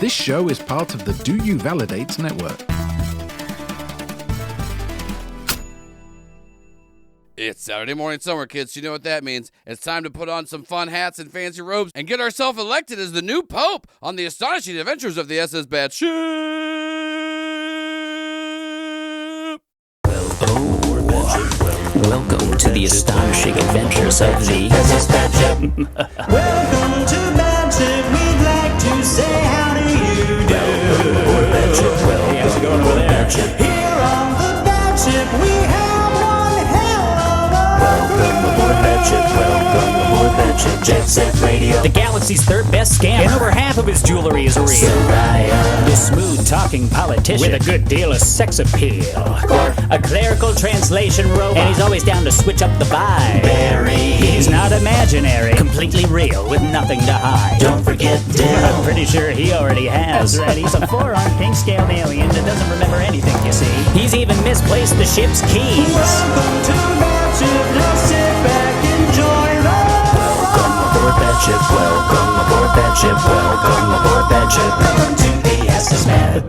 This show is part of the Do You Validate network. It's Saturday morning summer, kids. You know what that means. It's time to put on some fun hats and fancy robes and get ourselves elected as the new pope on the astonishing adventures of the SS Batship. Welcome to the astonishing adventures of the SS Batship. Welcome to Batship. We'd like to say how do you do? Welcome, how's it going over there? Here on the Batship, we have one hell of a Welcome aboard Batship. Welcome aboard Batship. Jet Set Radio. The galaxy's third best scammer. And over half of his jewelry is real. Sayra. The smooth-talking politician with a good deal of sex appeal. A clerical translation robot. And he's always down to switch up the vibe. He's not imaginary. Completely real with nothing to hide. Don't forget Dill. I'm pretty sure he already has. That's right. He's a four-armed pink-scaled alien that doesn't remember anything, you see. He's even misplaced the ship's keys. welcome to Batship. Let's sit back, enjoy the Welcome aboard Batship. Welcome aboard Batship. Welcome aboard Batship. welcome to the SS Man.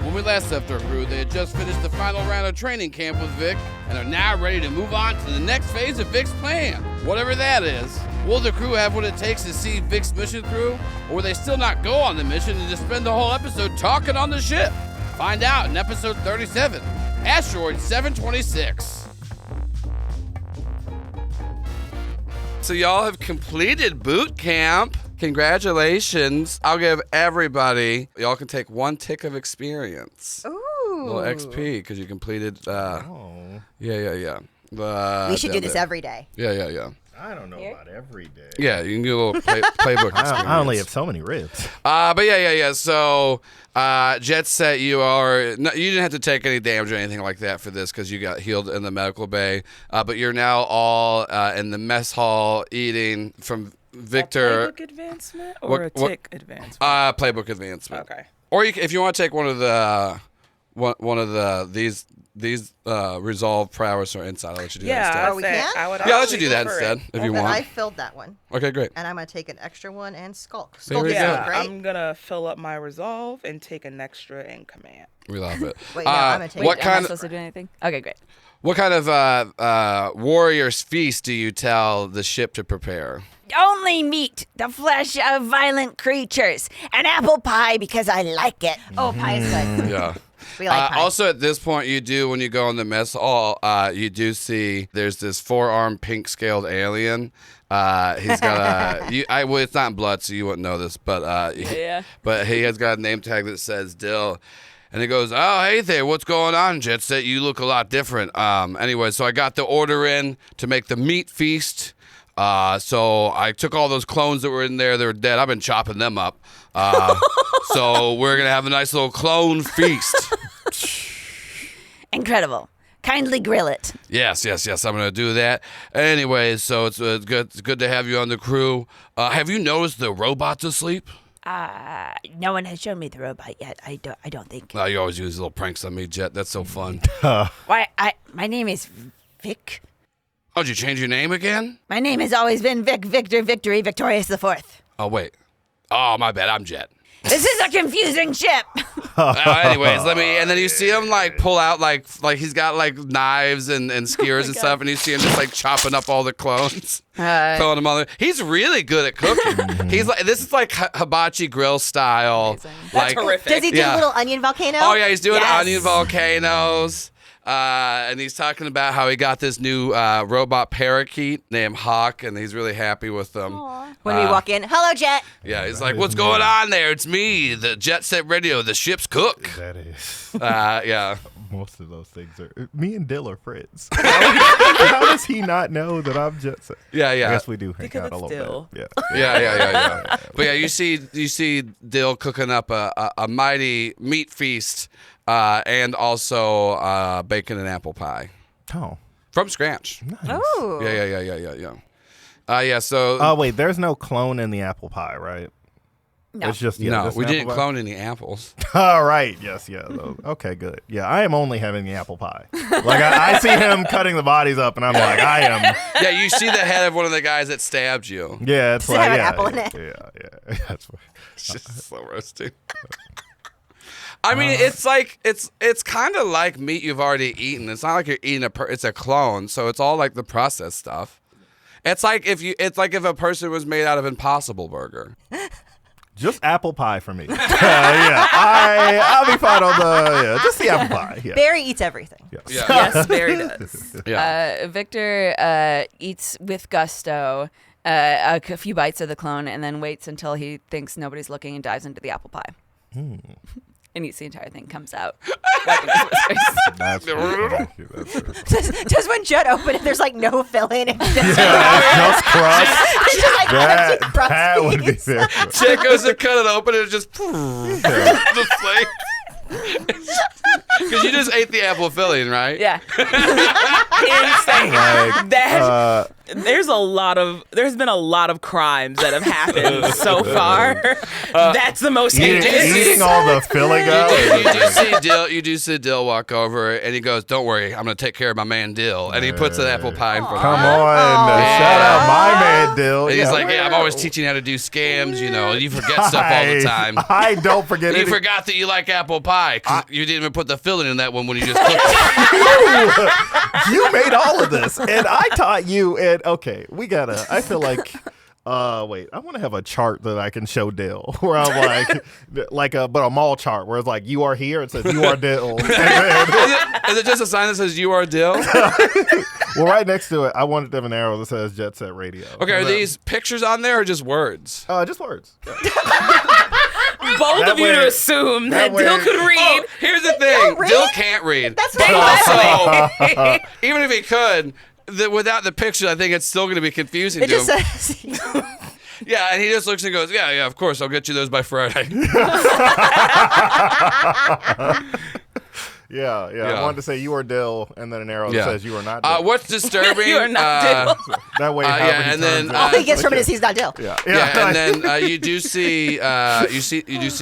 When we last left our crew, they had just finished the final round of training camp with Vic and are now ready to move on to the next phase of Vic's plan, whatever that is. Will the crew have what it takes to see Vic's mission through, or will they still not go on the mission and just spend the whole episode talking on the ship? Find out in episode 37, Asteroid 726. So y'all have completed boot camp. Congratulations. I'll give everybody, y'all can take one tick of experience. Ooh. A little XP because you completed, yeah. We should do this every day. Yeah. I don't know about every day. Yeah, you can do a little playbook experience. I only have so many ribs. But yeah. So, Jet Set, you didn't have to take any damage or anything like that for this because you got healed in the medical bay. But you're now all in the mess hall eating from Victor. A playbook advancement or a tick advancement? Playbook advancement. Okay. Or if you want to take one of these resolve prowess or insight, I'll let you do that instead. Oh, we can? I would Yeah, I'll let you actually do that prefer instead it. if you Then want. I filled that one, Okay, great. and I'm gonna take an extra one and skulk. There Skulk we is go. Yeah, great. I'm gonna fill up my resolve and take an extra in command. We love it. Wait, no, I'm gonna take what it. kind Am I of supposed to do anything? Okay, great. What kind of warrior's feast do you tell the ship to prepare? Only meat, the flesh of violent creatures, and apple pie because I like it. Oh, pie is good. Yeah. We like pie. Also, at this point, when you go in the mess hall, you do see there's this four-armed pink-scaled alien. He's got well, it's not in blood, so you wouldn't know this, but but he has got a name tag that says Dill. And he goes, oh, hey there, what's going on, Jet Set? You look a lot different. Anyway, so I got the order in to make the meat feast. So I took all those clones that were in there. They were dead. I've been chopping them up. So we're going to have a nice little clone feast. Incredible. Kindly grill it. Yes. I'm going to do that. Anyway, so it's good to have you on the crew. Have you noticed the robot's asleep? No one has shown me the robot yet. I don't think. You always use little pranks on me, Jet. That's so fun. Why? My name is Vic. Oh, did you change your name again? My name has always been Vic Victor Victory Victorious the Fourth. Oh, wait. Oh, my bad. I'm Jet. This is a confusing ship. Anyways, and then you see him pull out like he's got knives and skewers and stuff, and you see him just chopping up all the clones, throwing them on there. He's really good at cooking. He's this is like hibachi grill style. That's horrific. Does he do little onion volcano? Oh yeah, he's doing Yes. onion volcanoes. And he's talking about how he got this new robot parakeet named Hawk, and he's really happy with them. When we walk in, hello, Jet. Yeah, he's like, "What's going on there? It's me, the Jet Set Radio, the ship's cook." That is. Yeah. Most of those things are. Me and Dill are friends. How does he not know that I'm Jet Set? Yeah. I guess we do hang Because out a it's little Dill. bit. Yeah. But yeah, you see Dill cooking up a mighty meat feast, and also bacon and apple pie Oh. from scratch. Nice. Ooh. Yeah. So. Oh wait, there's no clone in the apple pie, right? No. It's just no, just we an didn't apple pie? clone any apples. All right. Yes. Yeah. Okay. Good. Yeah. I am only having the apple pie. Like I see him cutting the bodies up, and I'm like, I am. Yeah, you see the head of one of the guys that stabbed you. Yeah. It's Does it like have an yeah, apple in yeah, it? Yeah. That's what. It's just slow roasting. I mean, it's like it's kind of like meat you've already eaten. It's not like you're eating it's a clone, so it's all like the processed stuff. It's like if a person was made out of Impossible Burger. Just apple pie for me. Yeah. I'll be fine on just the apple pie. Yeah. Barry eats everything. Yes. Yeah. Yes, Barry does. Yeah. Victor eats with gusto a few bites of the clone and then waits until he thinks nobody's looking and dives into the apple pie. And eats the entire thing, comes out, wiping his whiskers. That's Just when Judd opened it, there's like no filling. It's just, just crust. it's just like empty crust That would be piece. very Chick goes to cut it open and it just just like because you just ate the apple filling, right? Yeah. Insane. like, There's been a lot of crimes that have happened so far. That's the most heinous. eating all the filling out. You do see Dill walk over and he goes, "Don't worry, I'm gonna take care of my man Dill," and he puts an apple pie in front Come of him. on, shout out my man Dill. And he's like, where- "Yeah, I'm always teaching you how to do scams. You know, you forget stuff all the time. I don't forget You it. forgot that you like apple pie because you didn't even put the filling in that one when you just cooked it." You made all of this, and I taught you. And okay, we gotta. I feel like. Wait, I want to have a chart that I can show Dill where I'm but a mall chart where it's like, you are here. It says you are Dill. And then, Is it just a sign that says you are Dill? well, right next to it, I wanted to have an arrow that says Jet Set Radio. Okay, are these pictures on there or just words? Just words. Both That of you way- to assume that that way- Dill could read. Oh, here's the thing. read? Dill can't read. That's But what also, even if he could, without the picture, I think it's still going to be confusing It to just him. says. Yeah, and he just looks and goes, yeah, of course, I'll get you those by Friday. Yeah. I wanted to say you are Dill, and then an arrow that Yeah. says you are not Dill. What's disturbing? You are not Dill. That way, yeah, and then, All he gets from it is he's not Dill. yeah. Yeah, and then you do see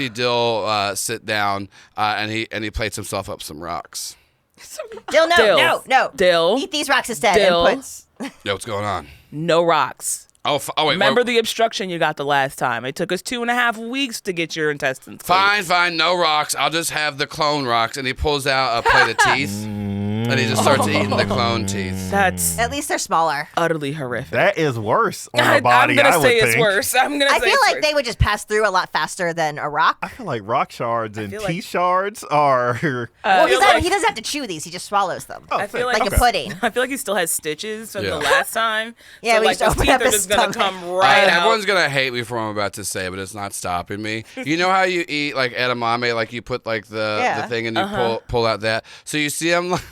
Dill sit down, and he plates himself up some rocks. Dill, no, Dill. no. Dill. Eat these rocks instead. Dill. And puts. Yo, what's going on? No rocks. Oh, wait. Remember the obstruction you got the last time? It took us 2.5 weeks to get your intestines cleared. Fine, no rocks. I'll just have the clone rocks. And he pulls out a plate of teeth, and he just starts eating the clone teeth. That's At least they're smaller. utterly horrific. That is worse on a body. I'm gonna I would say it's think. worse. I'm gonna I say feel it's like worse. they would just pass through a lot faster than a rock. I feel like rock shards and feel teeth like- shards are. Well, feel like- he doesn't have to chew these. He just swallows them. I feel like Like a pudding. I feel like he still has stitches from Yeah. the last time. Yeah, so we like just his open teeth up are his just gonna stomach. come right out. Everyone's gonna hate me for what I'm about to say, but it's not stopping me. You know how you eat like edamame, like you put like the thing and you pull out that. So you see him like,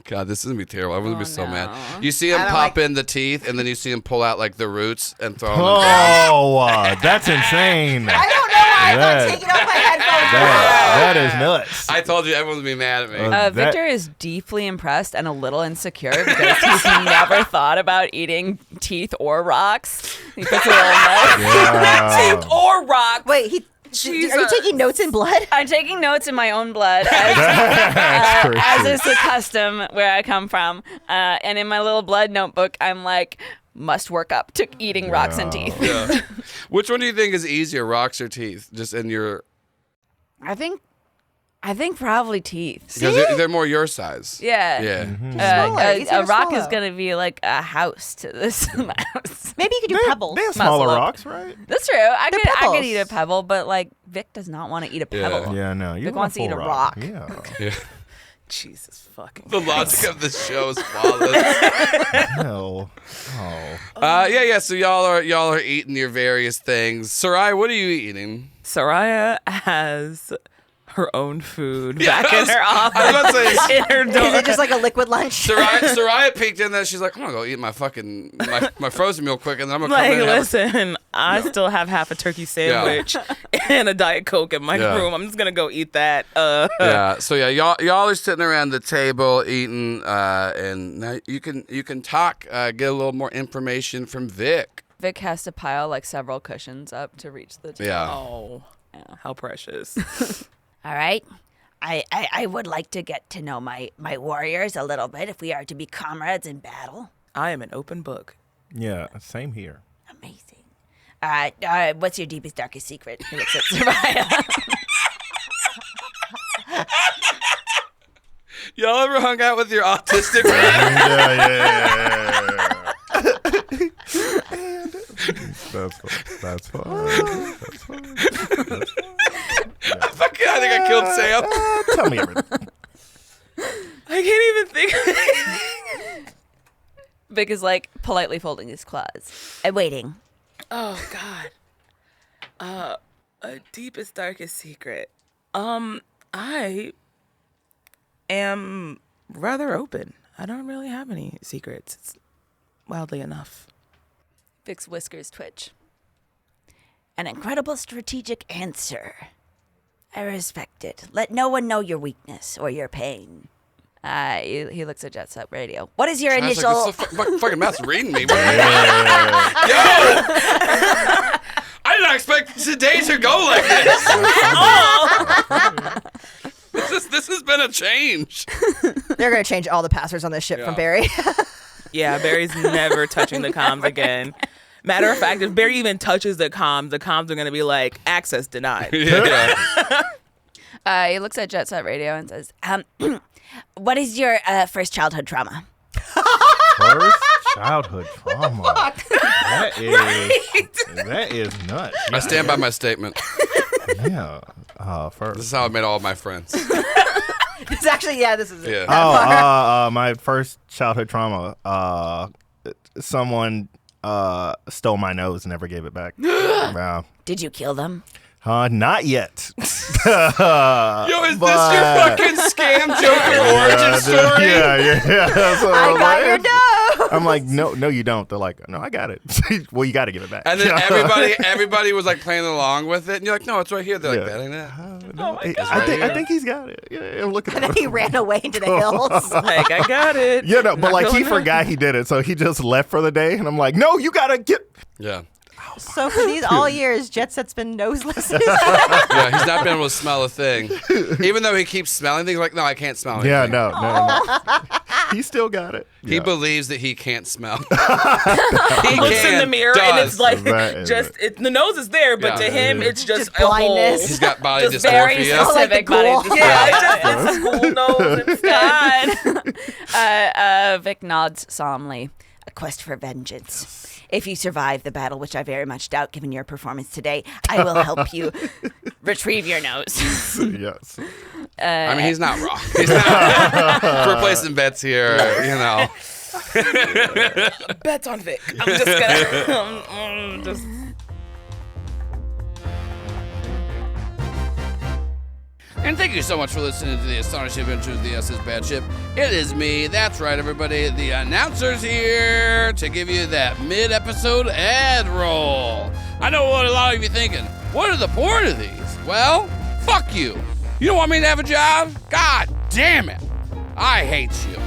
God, this is gonna be terrible. Everyone's gonna be so mad. You see him I don't pop like- in the teeth, and then you see him pull out like the roots and throw them. down. Oh, that's insane. I don't know why I'm That- not taking off my headphones. That is nuts. I told you everyone's gonna be mad at me. That- Victor is deeply impressed and a little insecure because he's never thought about eating teeth or rocks. He puts a little note. Yeah. Teeth or rock. Wait, are you taking notes in blood? I'm taking notes in my own blood, That's as crazy. is the custom where I come from. And in my little blood notebook, I'm like, must work up to eating rocks and teeth. Yeah. Which one do you think is easier, rocks or teeth? Just in your, I think probably teeth. because they're more your size. Yeah. Yeah. Smaller, easier A to rock is swallow. going to be like a house to this mouse. Maybe you could do pebbles. They have smaller Muscle up. rocks, right? That's true. I They're could pebbles. eat a pebble, but like Vic does not want to eat a pebble. Yeah, no. You Vic want wants to eat a full rock. Yeah. Jesus fucking. The logic of the show is flawless. No. Oh. Yeah. So y'all are eating your various things. Sarai, what are you eating? Soraya has her own food Yeah, back in her office. I was about to say, in her Is dorm. it just like a liquid lunch? Soraya peeked in there. She's like, I'm gonna go eat my frozen meal quick, and then I'm gonna come Like, in and have listen, I still have half a turkey sandwich and a Diet Coke in my Yeah. room. I'm just gonna go eat that. Yeah. So yeah, y'all are sitting around the table eating, and now you can talk, get a little more information from Vic. Vic has to pile like several cushions up to reach the table. Yeah. Oh, how precious. All right. I would like to get to know my warriors a little bit if we are to be comrades in battle. I am an open book. Yeah, same here. Amazing. What's your deepest, darkest secret? He looks at Soraya. Y'all ever hung out with your autistic friend? That's fine. I think I killed Sam. Tell me everything. I can't even think of anything. Vic is like politely folding his claws. I'm waiting. Oh, God. A deepest, darkest secret. I am rather open. I don't really have any secrets. It's wildly enough. Vic's whiskers twitch. An incredible strategic answer. I respect it. Let no one know your weakness or your pain. He looks at Jet Set Radio. What is your I was initial... like, this is fucking Matt's reading me. Yo! I did not expect today to go like this. This has been a change. They're going to change all the passwords on this ship from Barry. Yeah, Barry's never touching the comms again. Matter of fact, if Barry even touches the comms are going to be like, access denied. Yeah. He looks at Jet Set Radio and says, What is your first childhood trauma? First childhood trauma. That is nuts. I stand by my statement. Yeah. This First. is how I made all of my friends. It's actually, this is it. Yeah. My first childhood trauma. Someone stole my nose and never gave it back. Wow. Did you kill them? Not yet. Yo, is this your fucking scam Joker origin story? Yeah. So I got your nose. I'm like, no, you don't. They're like, no, I got it. Well, you got to give it back. And then everybody was like playing along with it, and you're like, no, it's right here. They're like, that ain't it. Oh my God. I think he's got it. Yeah, look at And then he ran away into the hills. Like, I got it. Yeah, no, but Not like he going on. forgot he did it, so he just left for the day, and I'm like, no, you gotta get. Yeah. So for these all years, Jet Set's been noseless. Yeah, he's not been able to smell a thing. Even though he keeps smelling things, like, no, I can't smell anything. Yeah, no. He still got it. He Yeah. believes that he can't smell. He looks in the mirror and it's like the nose is there, but Yeah. to him it's just a blindness. He's got body Just very dysmorphia. specific like the body ghoul. Yeah, it's just school nose instead. Vic nods solemnly. A quest for vengeance. If you survive the battle, which I very much doubt given your performance today, I will help you retrieve your nose. Yes. I mean, he's not wrong. He's not replacing bets here, you know. Bets on Vic. I'm just gonna just. And thank you so much for listening to the astonishing adventures of the SS Bad Ship. It is me, that's right, everybody, the announcer's here to give you that mid-episode ad roll. I know what a lot of you are thinking. What are the point of these? Well, fuck you. You don't want me to have a job? God damn it. I hate you.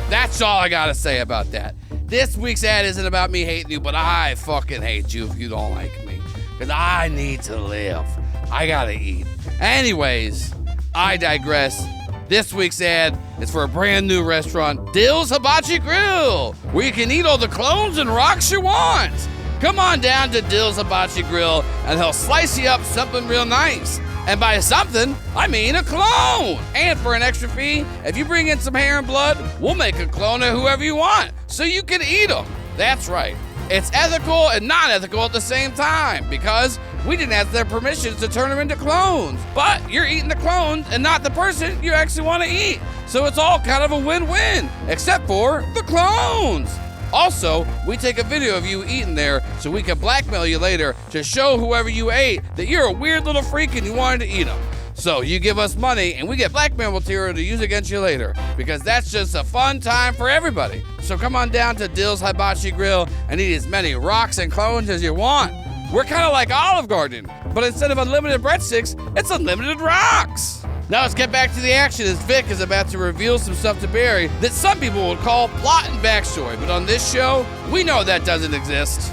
That's all I gotta say about that. This week's ad isn't about me hating you, but I fucking hate you if you don't like me. Because I need to live. I gotta eat. Anyways, I digress. This week's ad is for a brand new restaurant, Dill's Hibachi Grill, where you can eat all the clones and rocks you want. Come on down to Dill's Hibachi Grill and he'll slice you up something real nice. And by something, I mean a clone. And for an extra fee, if you bring in some hair and blood, we'll make a clone of whoever you want so you can eat them. That's right. It's ethical and non-ethical at the same time because we didn't ask their permissions to turn them into clones. But you're eating the clones and not the person you actually want to eat. So it's all kind of a win-win, except for the clones. Also, we take a video of you eating there so we can blackmail you later to show whoever you ate that you're a weird little freak and you wanted to eat them. So you give us money and we get blackmail material to use against you later because that's just a fun time for everybody. So come on down to Dill's Hibachi Grill and eat as many rocks and clones as you want. We're kind of like Olive Garden, but instead of unlimited breadsticks, it's unlimited rocks. Now let's get back to the action as Vic is about to reveal some stuff to Barry that some people would call plot and backstory, but on this show, we know that doesn't exist.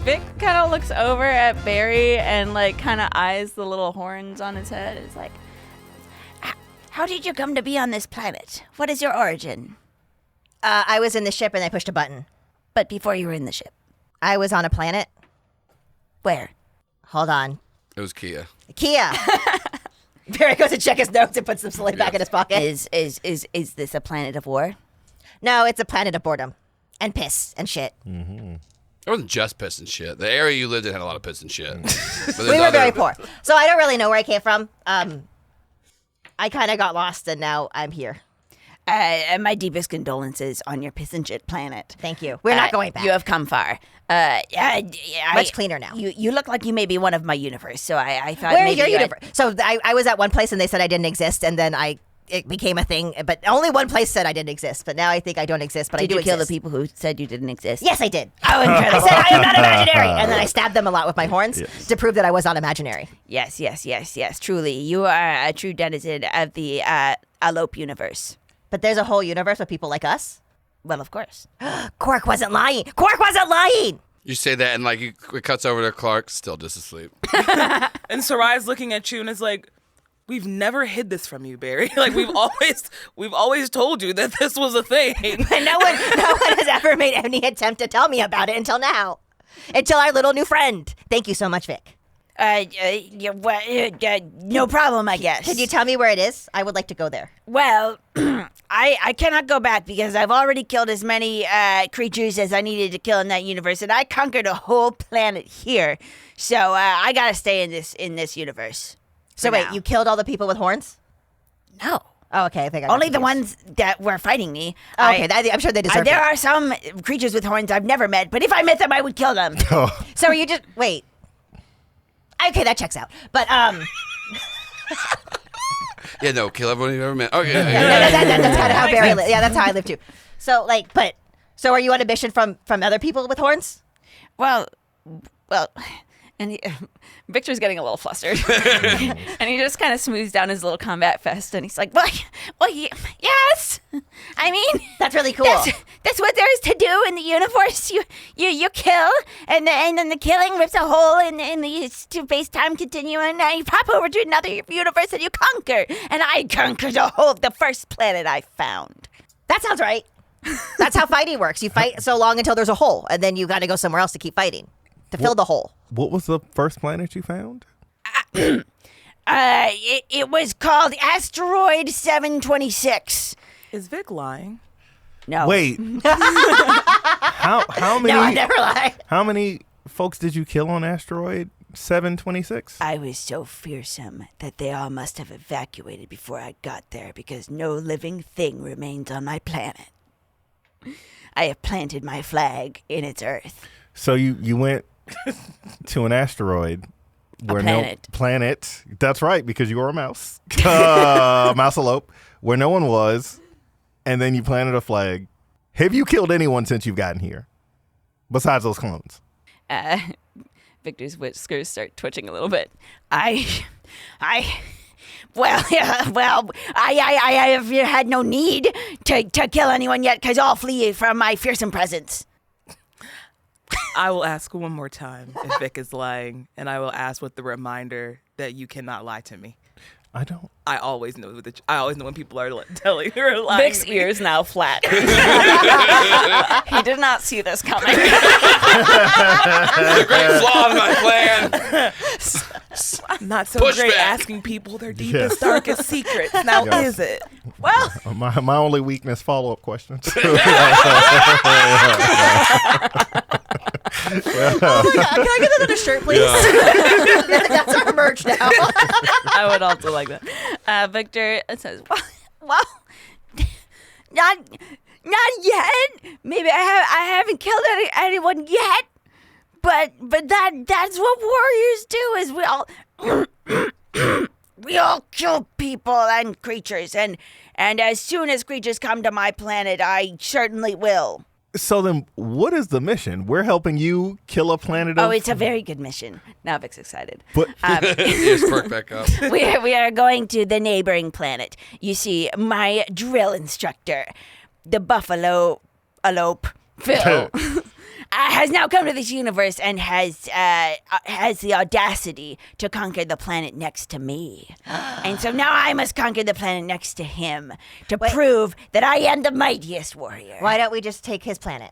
Vic kind of looks over at Barry and like kind of eyes the little horns on his head. It's like, How did you come to be on this planet? What is your origin? I was in the ship and I pushed a button. But before you were in the ship, I was on a planet. where? Hold on. It was Kia. Kia. Barry goes to check his notes and puts them slowly back in his pocket. Is this a planet of war? No, it's a planet of boredom. And piss and shit. It wasn't just piss and shit. The area you lived in had a lot of piss and shit. But We were very poor. So I don't really know where I came from. I kind of got lost and now I'm here. My deepest condolences on your piss and shit planet. Thank you. We're not going back. You have come far. Much cleaner now. You look like you may be one of my universe, so I thought Where is maybe your you had- universe? So I was at one place and they said I didn't exist, and then it became a thing. But only one place said I didn't exist. But now I think I don't exist. But I Did do you kill exist. the people who said you didn't exist? Yes, I did. Oh, They incredible. said I am not imaginary, and then I stabbed them a lot with my horns to prove that I was not imaginary. Yes. Truly, you are a true denizen of the Alope universe. But there's a whole universe with people like us. Well, of course. Quark wasn't lying. Quark wasn't lying. You say that, and like it cuts over to Clark, still just asleep. And Sarai's looking at you and is like, we've never hid this from you, Barry. Like we've always told you that this was a thing. And no one has ever made any attempt to tell me about it until now. Until our little new friend. Thank you so much, Vic. No problem, I guess. Could you tell me where it is? I would like to go there. Well, I cannot go back because I've already killed as many creatures as I needed to kill in that universe, and I conquered a whole planet here. So I gotta stay in this universe. So for wait, now. you killed all the people with horns? No. Oh, okay. I think I got Only the confused. ones that were fighting me. Oh, okay, I'm sure they deserve There it. are some creatures with horns I've never met, but if I met them, I would kill them. So are you just wait? Okay, that checks out. But Yeah, no, kill everyone you've ever met. Okay, that's kind of how Barry lives. Yeah, that's how I live too. So so are you on a mission from other people with horns? well, and Victor's getting a little flustered, and he just kind of smooths down his little combat vest, and he's like, "Well, yes. I mean, That's really cool. That's what there is to do in the universe. You kill, and then the killing rips a hole in the space-time continuum, and now you pop over to another universe and you conquer. And I conquered the first planet I found. That sounds right. That's how fighting works. You fight so long until there's a hole, and then you got to go somewhere else to keep fighting to fill the hole. What was the first planet you found? It was called Asteroid 726. Is Vic lying? No. Wait. how many? No, I never lie. How many folks did you kill on Asteroid 726? I was so fearsome that they all must have evacuated before I got there because no living thing remains on my planet. I have planted my flag in its earth. So you went to an asteroid where planet. no planet. That's right, because you were a mouse, mousalope, where no one was, and then you planted a flag. Have you killed anyone since you've gotten here, besides those clones? Victor's whiskers start twitching a little bit. I have had no need to kill anyone yet because I'll flee from my fearsome presence. I will ask one more time if Vic is lying, and I will ask with the reminder that you cannot lie to me. I don't. I always know when people are telling or lying. Vic's ears now flat. He did not see this coming. Great flaw in my plan. Not so Push great back. asking people their deepest, Yes. darkest secrets. Now Yes. is it? Well, My only weakness, follow-up questions. Oh my God, can I get another shirt, please? That's our merch now. I would also like that. Victor says, Well, not yet. Maybe I haven't killed anyone yet. But that's what warriors do. Is we all kill people and creatures, and as soon as creatures come to my planet, I certainly will. So then, what is the mission? We're helping you kill a planet of... Oh, it's a very good mission. now Vic's excited. But Ears perk back up. We are going to the neighboring planet. You see, my drill instructor, the buffalo alope Phil. has now come to this universe and has the audacity to conquer the planet next to me. And so now I must conquer the planet next to him to prove that I am the mightiest warrior. Why don't we just take his planet?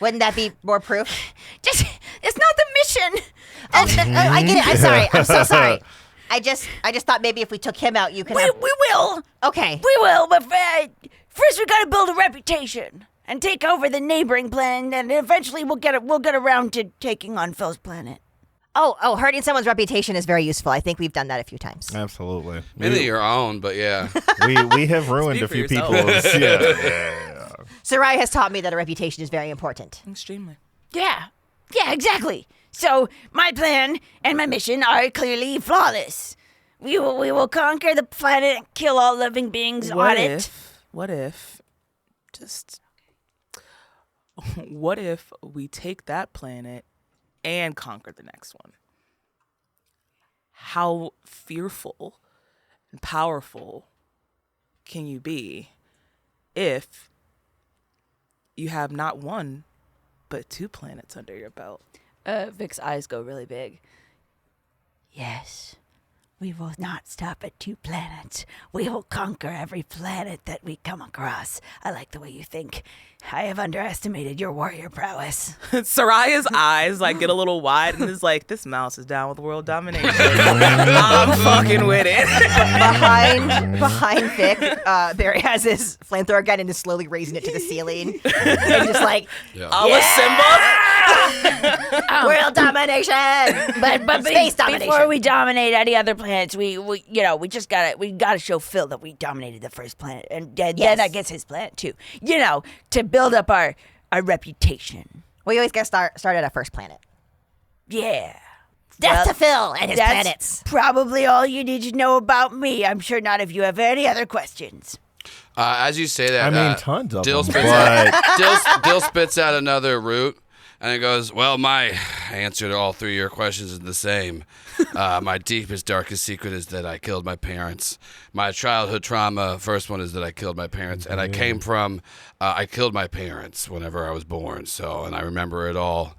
Wouldn't that be more proof? It's not the mission. I get it. I'm sorry. I'm so sorry. I just thought maybe if we took him out, you could. We will. Okay. We will, but first we gotta build a reputation and take over the neighboring planet, and eventually we'll get around to taking on Phil's planet. Oh, hurting someone's reputation is very useful. I think we've done that a few times. Absolutely. Maybe your own, but yeah. we have ruined a few Speak for people's. Yeah. Sarai has taught me that a reputation is very important. Extremely. Yeah, exactly. So my plan and my mission are clearly flawless. We will conquer the planet and kill all living beings on it. What if we take that planet and conquer the next one? How fearful and powerful can you be if you have not one, but 2 planets under your belt? Vic's eyes go really big. Yes. We will not stop at 2 planets. We will conquer every planet that we come across. I like the way you think. I have underestimated your warrior prowess. Saraya's eyes like get a little wide and is like, this mouse is down with world domination. I'm fucking with it. Behind Vic, Barry has his flamethrower gun and is slowly raising it to the ceiling. And just like, world domination! But Space domination. Before we dominate any other planets, we gotta show Phil that we dominated the first planet, and then I guess his planet too. To build up our reputation. We always get started at first planet. Yeah. Death to Phil and his planets. Probably all you need to know about me. I'm sure none of you have any other questions. As you say that, I mean, tons of Dill them. spits But Dill spits out another root, and it goes, well, my answer to all 3 of your questions is the same. My deepest, darkest secret is that I killed my parents. My childhood trauma, first one is that I killed my parents. And I came from, I killed my parents whenever I was born. So, and I remember it all.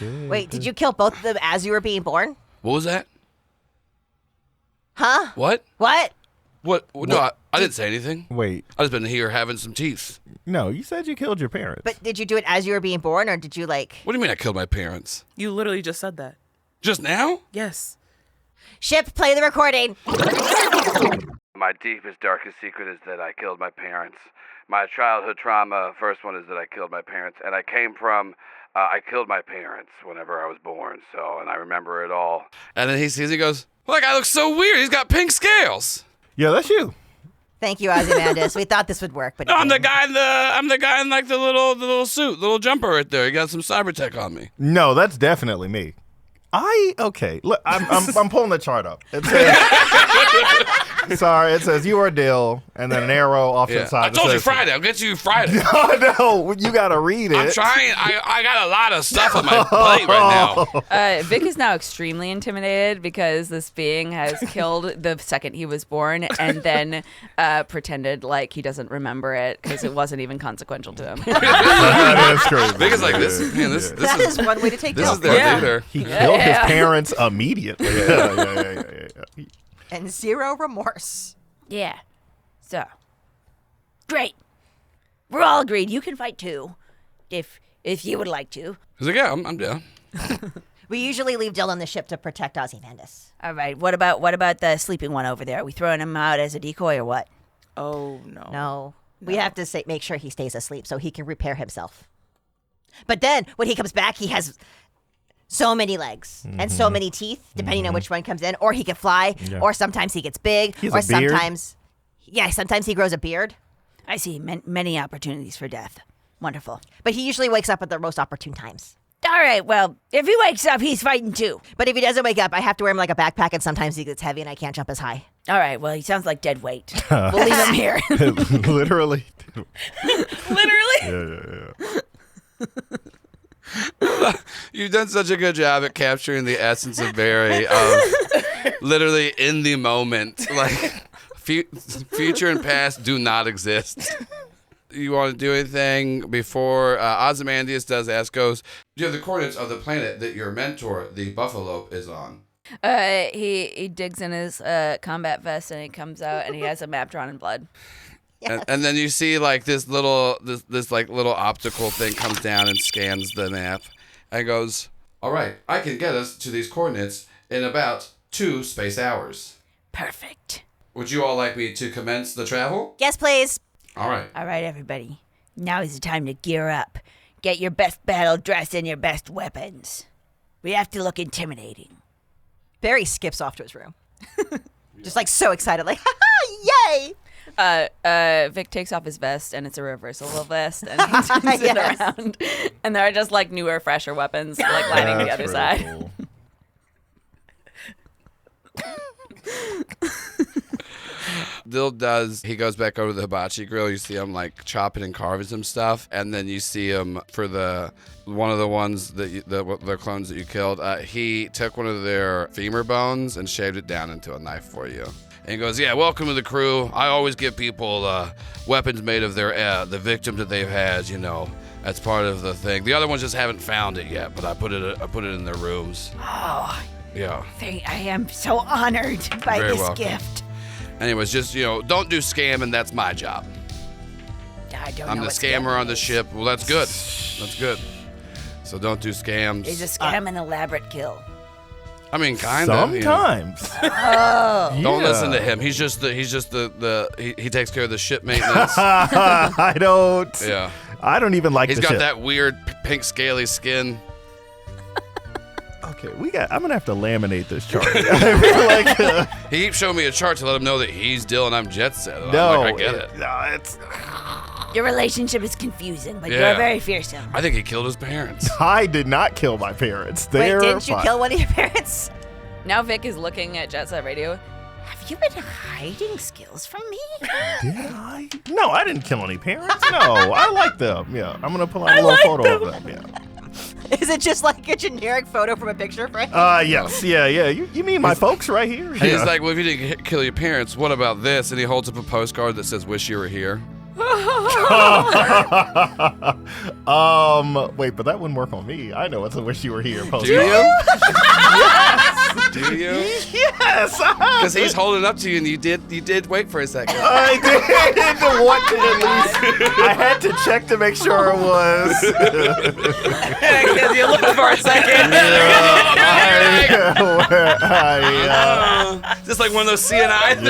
Wait, did you kill both of them as you were being born? What was that? Huh? What? What? What? No, I didn't say anything. wait, I just been here having some teeth. no, you said you killed your parents. But did you do it as you were being born, or did you like... What do you mean I killed my parents? You literally just said that. Just now? Yes. Ship, play the recording. My deepest, darkest secret is that I killed my parents. My childhood trauma, first one is that I killed my parents. And I came from, I killed my parents whenever I was born. So, and I remember it all. And then he sees, he goes, well, that guy looks so weird. He's got pink scales. Yeah, that's you. Thank you, Ozymandias. We thought this would work, but it I'm the didn't. guy in like the little suit, little jumper right there. He got some cyber tech on me. No, that's definitely me. Okay. Look, I'm pulling the chart up. It says, sorry, it says you are Dill, and then an arrow off to the side. I told you says, Friday. I'll get to you Friday. No, you gotta read it. I'm trying. I got a lot of stuff on my plate right now. Vic is now extremely intimidated because this being has killed the second he was born and then pretended like he doesn't remember it because it wasn't even consequential to him. That is crazy. Vic is like this. Man, this That is one way to take This Dill. is their leader. He killed his parents immediately. Yeah. And zero remorse. Yeah. So. Great. We're all agreed. You can fight too. If you would like to. He's like, yeah, I'm down. We usually leave Dill on the ship to protect Ozymandias. All right. What about the sleeping one over there? Are we throwing him out as a decoy or what? Oh, no. No. We have to make sure he stays asleep so he can repair himself. But then, when he comes back, he has so many legs and so many teeth, depending on which one comes in. Or he can fly, or sometimes he gets big, He has or a beard. sometimes he grows a beard. I see many opportunities for death. Wonderful. But he usually wakes up at the most opportune times. All right. Well, if he wakes up, he's fighting too. But if he doesn't wake up, I have to wear him like a backpack, and sometimes he gets heavy and I can't jump as high. All right. Well, he sounds like dead weight. We'll leave him here. Literally. Literally? Yeah. You've done such a good job at capturing the essence of Barry, of literally in the moment. Like, future and past do not exist. you want to do anything before Ozymandias does ask, goes, do you have the coordinates of the planet that your mentor, the Buffalo, is on? He digs in his combat vest and he comes out and he has a map drawn in blood. And then you see like this little optical thing comes down and scans the map and goes, all right, I can get us to these coordinates in about 2 space hours. Perfect. Would you all like me to commence the travel? Yes, please. All right. All right, everybody. Now is the time to gear up. Get your best battle dress and your best weapons. We have to look intimidating. Barry skips off to his room. Just like so excited, like, yay! Vic takes off his vest and it's a reversible vest and he turns it around. And there are just like newer, fresher weapons like lining the other side. Cool. Dill he goes back over to the hibachi grill. You see him like chopping and carving some stuff, and then you see him for one of the ones that the clones that you killed. He took one of their femur bones and shaved it down into a knife for you. And he goes, yeah, welcome to the crew. I always give people weapons made of their the victims that they've had. You know, that's part of the thing. The other ones just haven't found it yet, but I put it in their rooms. Oh, yeah. I am so honored by Very this welcome. gift. Anyways, just, don't do scamming. That's my job. I'm the scammer on the ship. Well, that's good. That's good. So don't do scams. Is a scam an elaborate kill? I mean, kind of. Sometimes. Don't listen to him. He's just he takes care of the ship maintenance. I don't. Yeah. I don't even like He's the got ship. that weird pink scaly skin. Okay, I'm gonna have to laminate this chart. I feel like He keeps showing me a chart to let him know that he's Dill and I'm Jet Set. And no, I'm like, I get it. No, it's. Your relationship is confusing, but Yeah. you're very fearsome. I think he killed his parents. I did not kill my parents. Wait, They're didn't you fine. kill one of your parents? Now Vic is looking at Jet Set Radio. Have you been hiding skills from me? Did I? No, I didn't kill any parents. No, I like them. Yeah, I'm gonna pull out a little photo of them. Yeah. Is it just like a generic photo from a picture frame? Yes, yeah. You mean my folks right here? And he's like, well, if you didn't kill your parents, what about this? And he holds up a postcard that says, wish you were here. Wait, but that wouldn't work on me. I know it's a wish you were here Do postcard. you? Yes. Do you? Yes. Because he's holding up to you and you did wait for a second. I did want to at least. I had to check to make sure it was. You looked for a second. Just like one of those CNI things.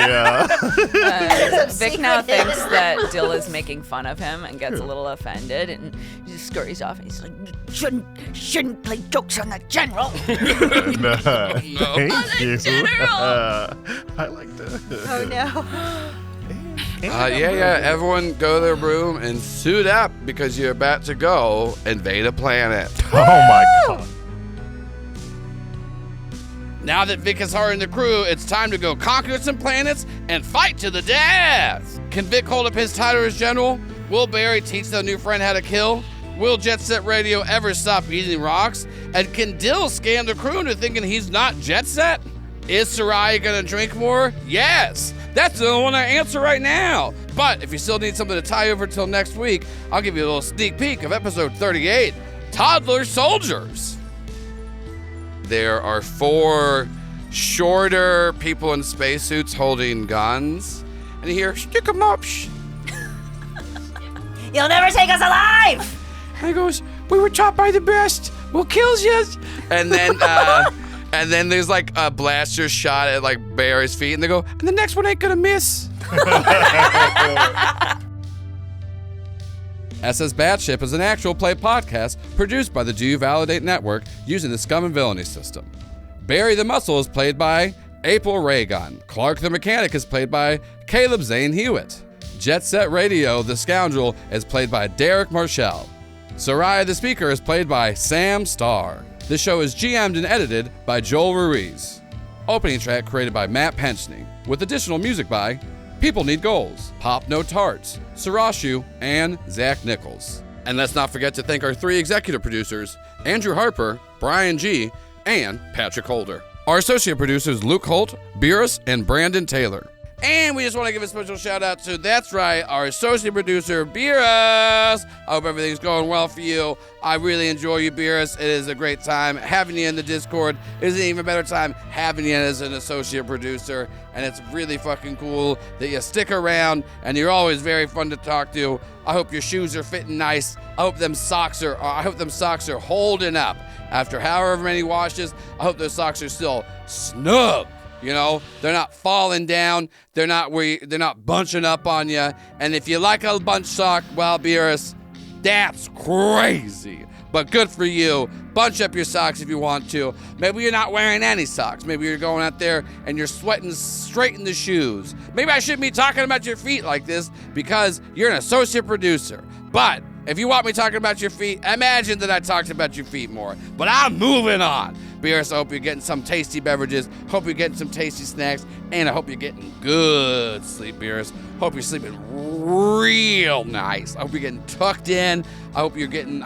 Yeah. Vic now thinks that Dill is making fun of him and gets a little offended and he just scurries off and he's like, Shouldn't play jokes on the general. No. No. Thank you. General. I like that. Oh no. Yeah. Everyone go to their room and suit up because you're about to go invade a planet. Oh my god. Now that Vic is hiring the crew, it's time to go conquer some planets and fight to the death. Can Vic hold up his title as general? Will Barry teach their new friend how to kill? Will Jet Set Radio ever stop eating rocks? And can Dill scam the crew into thinking he's not Jet Set? Is Sayra gonna drink more? Yes. That's the only one I answer right now. But if you still need something to tie over till next week, I'll give you a little sneak peek of episode 38, Toddler Soldiers. There are 4 shorter people in spacesuits holding guns. And you hear, stick 'em up. You'll never take us alive! And he goes, we were taught by the best. We'll kill you. And then there's like a blaster shot at like Barry's feet. And they go, and the next one ain't gonna miss. SS Batship is an actual play podcast produced by the Do You Validate Network using the Scum and Villainy system. Barry the Muscle is played by April Raygun. Clark the Mechanic is played by Caleb Zane Huett. Jet Set Radio, the Scoundrel, is played by Derick Marchel. Sayra the Speaker is played by Samm Starr. The show is GM'd and edited by Joel Ruiz. Opening track created by Matt Penchney, with additional music by People Need Goals, Pop No Tarts, Sarashu, and Zach Nichols. And let's not forget to thank our 3 executive producers, Andrew Harper, Brian G., and Patrick Holder. Our associate producers Luke Holt, Birras, and Brandon Taylor. And we just want to give a special shout out to, that's right, our associate producer, Birras. I hope everything's going well for you. I really enjoy you, Birras. It is a great time having you in the Discord. It is an even better time having you as an associate producer. And it's really fucking cool that you stick around and you're always very fun to talk to. I hope your shoes are fitting nice. I hope them socks are holding up. After however many washes, I hope those socks are still snug. You know, they're not falling down. They're not bunching up on you. And if you like a bunch sock, well, Birras, that's crazy. But good for you. Bunch up your socks if you want to. Maybe you're not wearing any socks. Maybe you're going out there and you're sweating straight in the shoes. Maybe I shouldn't be talking about your feet like this because you're an associate producer. But if you want me talking about your feet, imagine that I talked about your feet more. But I'm moving on. Birras, I hope you're getting some tasty beverages. Hope you're getting some tasty snacks. And I hope you're getting good sleep, Birras. Hope you're sleeping real nice. I hope you're getting tucked in. I hope you're getting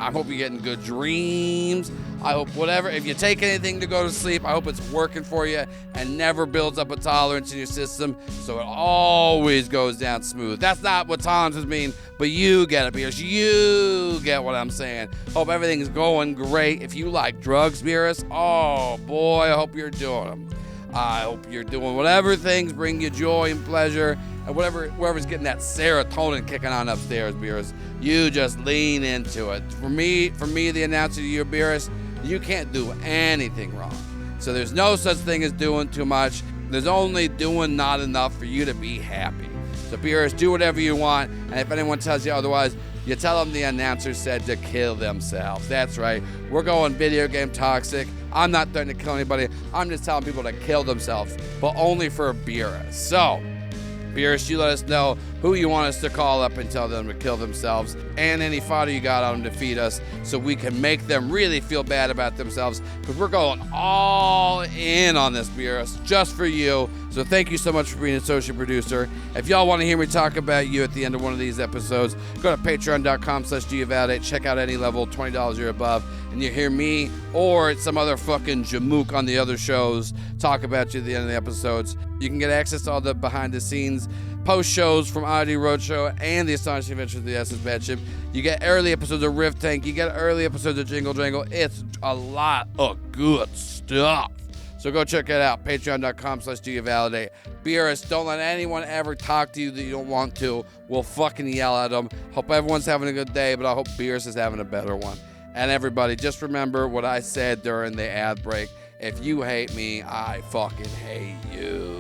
good dreams. I hope whatever, if you take anything to go to sleep, I hope it's working for you and never builds up a tolerance in your system so it always goes down smooth. That's not what tolerances mean, but you get it, Birras. You get what I'm saying. Hope everything's going great. If you like drugs, Birras, oh boy, I hope you're doing them. I hope you're doing whatever things bring you joy and pleasure, and whoever's getting that serotonin kicking on upstairs, Birras, you just lean into it. For me, the announcer to you, Birras, you can't do anything wrong. So there's no such thing as doing too much. There's only doing not enough for you to be happy. So Birras, do whatever you want, and if anyone tells you otherwise, you tell them the announcer said to kill themselves. That's right. We're going video game toxic. I'm not threatening to kill anybody. I'm just telling people to kill themselves, but only for Birras. So, Birras, you let us know who you want us to call up and tell them to kill themselves, and any fodder you got on them to feed us so we can make them really feel bad about themselves, because we're going all in on this, Birras, just for you. So thank you so much for being an associate producer. If y'all want to hear me talk about you at the end of one of these episodes, go to patreon.com/DoYouValidate. Check out any level, $20 or above, and you hear me or some other fucking jamook on the other shows talk about you at the end of the episodes. You can get access to all the behind-the-scenes post shows from Oddity Roadshow and the Astonishing Adventures of the SS Batship. You get early episodes of Rift Tank. You get early episodes of Jingle Jangle. It's a lot of good stuff. So go check it out. Patreon.com/DoYouValidate. Birras, don't let anyone ever talk to you that you don't want to. We'll fucking yell at them. Hope everyone's having a good day, but I hope Birras is having a better one. And everybody, just remember what I said during the ad break. If you hate me, I fucking hate you.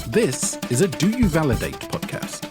This is a Do You Validate podcast.